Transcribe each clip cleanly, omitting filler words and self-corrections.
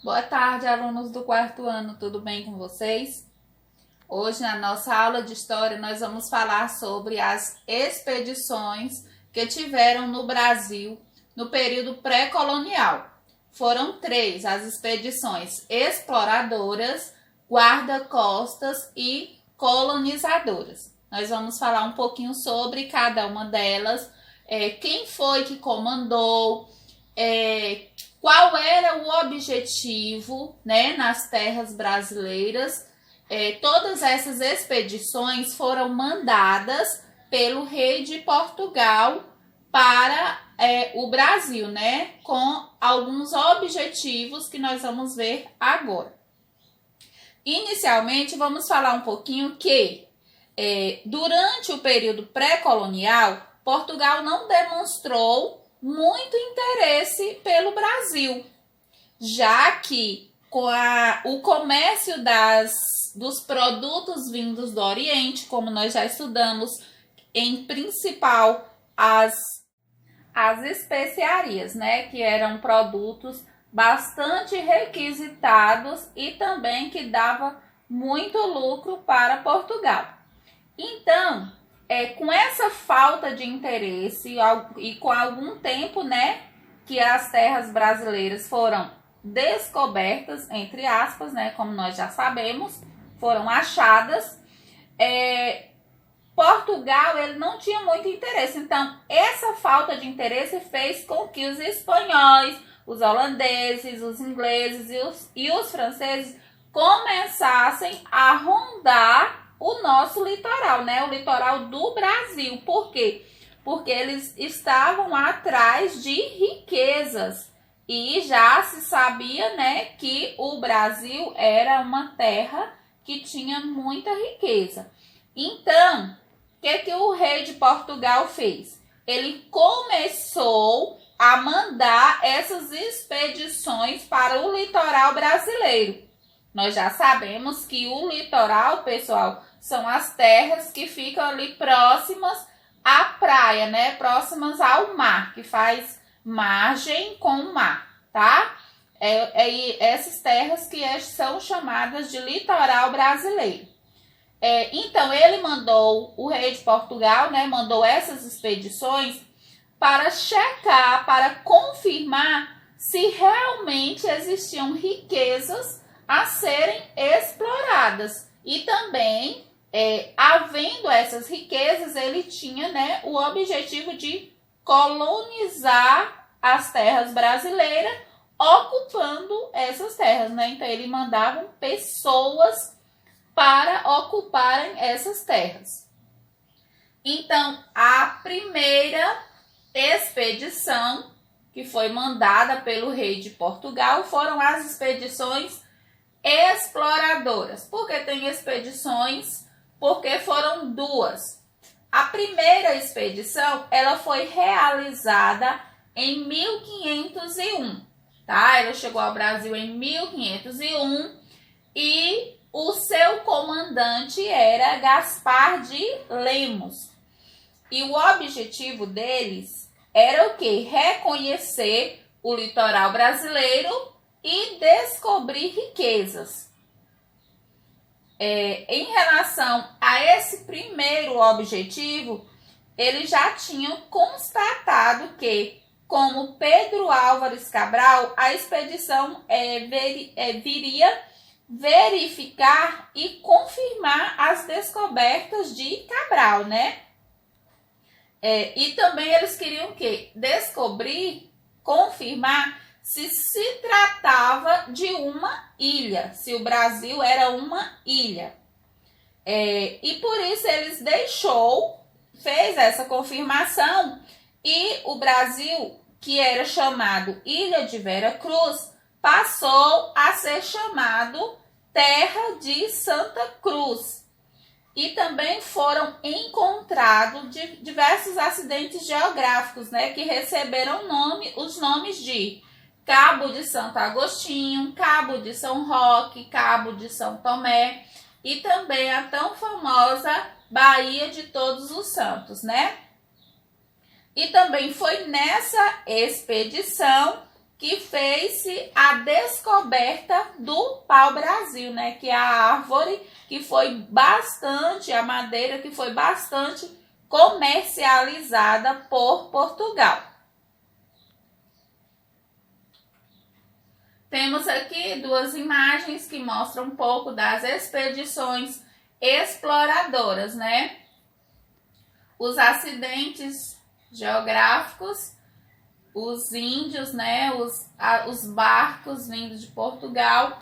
Boa tarde, alunos do quarto ano, tudo bem com vocês? Hoje, na nossa aula de história, nós vamos falar sobre as expedições que tiveram no Brasil no período pré-colonial. Foram três as expedições exploradoras, guarda-costas e colonizadoras. Nós vamos falar um pouquinho sobre cada uma delas, quem foi que comandou, qual era o objetivo, né, nas terras brasileiras. Todas essas expedições foram mandadas pelo rei de Portugal para o Brasil, né, com alguns objetivos que nós vamos ver agora. Inicialmente, vamos falar um pouquinho que durante o período pré-colonial, Portugal não demonstrou muito interesse pelo Brasil, já que com o comércio dos produtos vindos do Oriente, como nós já estudamos, em principal as especiarias, né, que eram produtos bastante requisitados e também que dava muito lucro para Portugal. Então, com essa falta de interesse e com algum tempo, né, que as terras brasileiras foram descobertas, entre aspas, né, como nós já sabemos, foram achadas, Portugal ele não tinha muito interesse. Então, essa falta de interesse fez com que os espanhóis, os holandeses, os ingleses e os franceses começassem a rondar o nosso litoral, né? O litoral do Brasil. Por quê? Porque eles estavam atrás de riquezas e já se sabia, né, que o Brasil era uma terra que tinha muita riqueza. Então, o que o rei de Portugal fez? Ele começou a mandar essas expedições para o litoral brasileiro. Nós já sabemos que o litoral, pessoal, são as terras que ficam ali próximas à praia, né? Próximas ao mar, que faz margem com o mar, tá? Essas terras que são chamadas de litoral brasileiro. Então, o rei de Portugal, né, mandou essas expedições para checar, para confirmar se realmente existiam riquezas a serem exploradas. E também, havendo essas riquezas, ele tinha, né, o objetivo de colonizar as terras brasileiras, ocupando essas terras, né? Então, ele mandava pessoas para ocuparem essas terras. Então, a primeira expedição que foi mandada pelo rei de Portugal foram as expedições exploradoras. Por que tem expedições? Porque foram duas. A primeira expedição, ela foi realizada em 1501, tá? Ela chegou ao Brasil em 1501 e o seu comandante era Gaspar de Lemos. E o objetivo deles era o quê? Reconhecer o litoral brasileiro e descobrir riquezas. Em relação a esse primeiro objetivo, eles já tinham constatado que, como Pedro Álvares Cabral, a expedição viria verificar e confirmar as descobertas de Cabral, né? E também eles queriam o quê? Descobrir, confirmar se tratava de uma ilha, se o Brasil era uma ilha. E por isso eles fez essa confirmação e o Brasil, que era chamado Ilha de Vera Cruz, passou a ser chamado Terra de Santa Cruz. E também foram encontrados diversos acidentes geográficos, né, que receberam os nomes de Cabo de Santo Agostinho, Cabo de São Roque, Cabo de São Tomé e também a tão famosa Baía de Todos os Santos, né? E também foi nessa expedição que fez-se a descoberta do pau-brasil, né? Que é a árvore que foi bastante, a madeira que foi bastante comercializada por Portugal. Temos aqui duas imagens que mostram um pouco das expedições exploradoras, né? Os acidentes geográficos, os índios, né? Os barcos vindos de Portugal.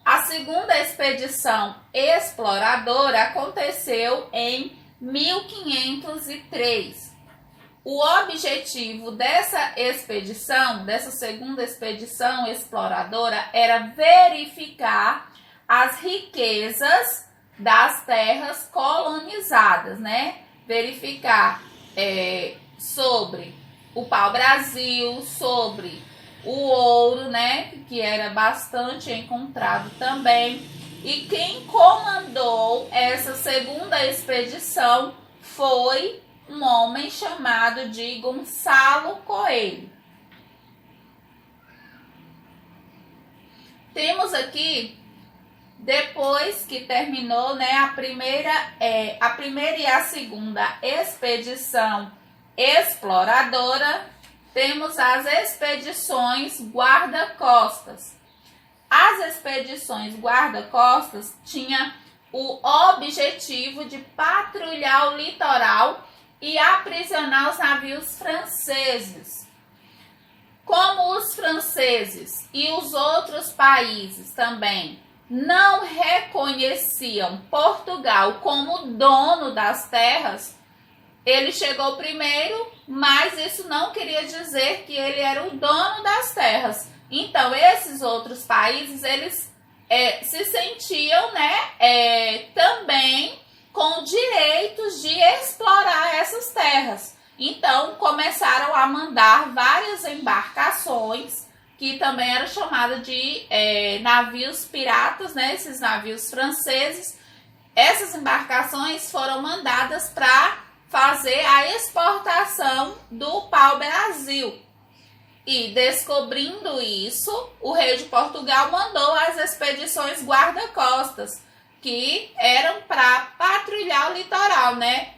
A segunda expedição exploradora aconteceu em 1503. O objetivo dessa expedição, dessa segunda expedição exploradora, era verificar as riquezas das terras colonizadas, né? Verificar sobre o pau-brasil, sobre o ouro, né? Que era bastante encontrado também. E quem comandou essa segunda expedição foi um homem chamado de Gonçalo Coelho. Temos aqui, depois que terminou, né, a primeira e a segunda expedição exploradora, temos as expedições guarda-costas. As expedições guarda-costas tinham o objetivo de patrulhar o litoral e aprisionar os navios franceses. Como os franceses e os outros países também não reconheciam Portugal como dono das terras, ele chegou primeiro, mas isso não queria dizer que ele era o dono das terras. Então, esses outros países, eles se sentiam, né, também com direitos de explorar essas terras. Então, começaram a mandar várias embarcações, que também eram chamadas de navios piratas, né? Esses navios franceses. Essas embarcações foram mandadas para fazer a exportação do pau-brasil. E, descobrindo isso, o rei de Portugal mandou as expedições guarda-costas, que eram para patrulhar o litoral, né?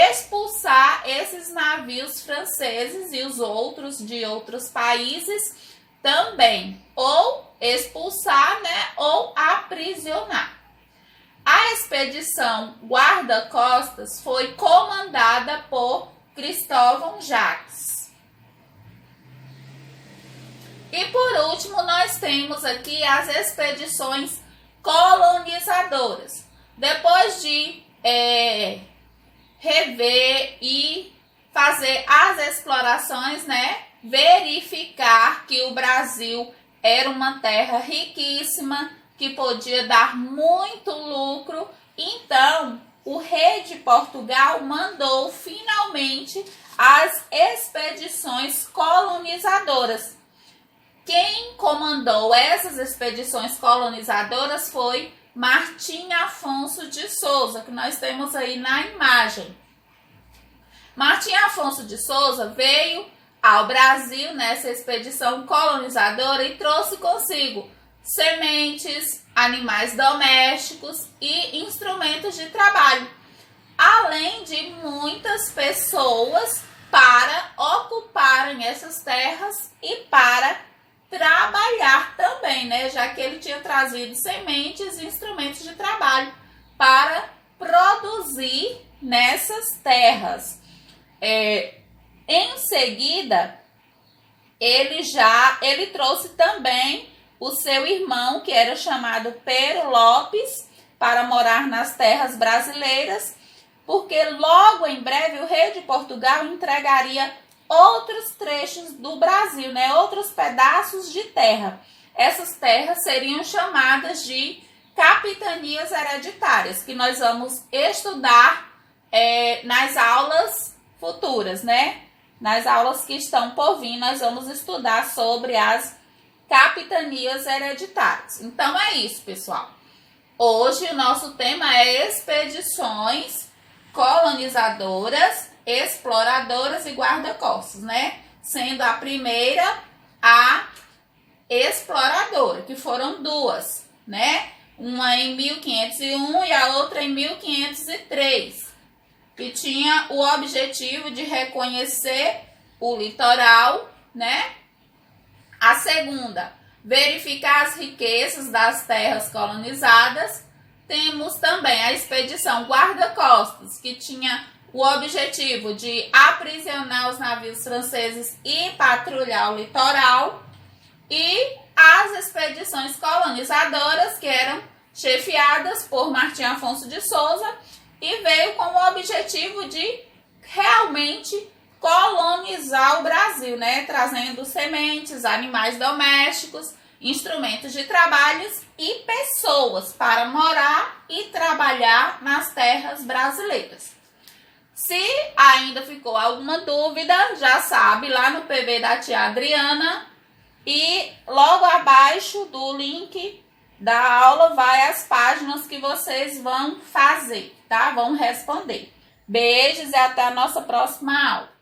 Expulsar esses navios franceses e os outros de outros países também, ou expulsar, né, ou aprisionar. A expedição guarda-costas foi comandada por Cristóvão Jacques. E por último, nós temos aqui as expedições colonizadoras. Depois de rever e fazer as explorações, né? Verificar que o Brasil era uma terra riquíssima, que podia dar muito lucro. Então, o rei de Portugal mandou finalmente as expedições colonizadoras. Quem comandou essas expedições colonizadoras foi Martim Afonso de Souza, que nós temos aí na imagem. Martim Afonso de Souza veio ao Brasil nessa expedição colonizadora e trouxe consigo sementes, animais domésticos e instrumentos de trabalho, além de muitas pessoas para ocuparem essas terras e para trabalhar também, né? Já que ele tinha trazido sementes e instrumentos de trabalho para produzir nessas terras. Em seguida, ele trouxe também o seu irmão, que era chamado Pero Lopes, para morar nas terras brasileiras, porque logo em breve o rei de Portugal entregaria outros trechos do Brasil, né? Outros pedaços de terra. Essas terras seriam chamadas de capitanias hereditárias, que nós vamos estudar nas aulas futuras, né? Nas aulas que estão por vir, nós vamos estudar sobre as capitanias hereditárias. Então é isso, pessoal. Hoje o nosso tema é expedições colonizadoras exploradoras e guarda-costas, né? Sendo a primeira a exploradora, que foram duas, né? Uma em 1501 e a outra em 1503, que tinha o objetivo de reconhecer o litoral, né? A segunda, verificar as riquezas das terras colonizadas. Temos também a expedição guarda-costas, que tinha o objetivo de aprisionar os navios franceses e patrulhar o litoral. E as expedições colonizadoras, que eram chefiadas por Martim Afonso de Souza, e veio com o objetivo de realmente colonizar o Brasil, né? Trazendo sementes, animais domésticos, instrumentos de trabalhos e pessoas para morar e trabalhar nas terras brasileiras. Se ainda ficou alguma dúvida, já sabe, lá no PV da tia Adriana, e logo abaixo do link da aula vai as páginas que vocês vão fazer, tá? Vão responder. Beijos e até a nossa próxima aula.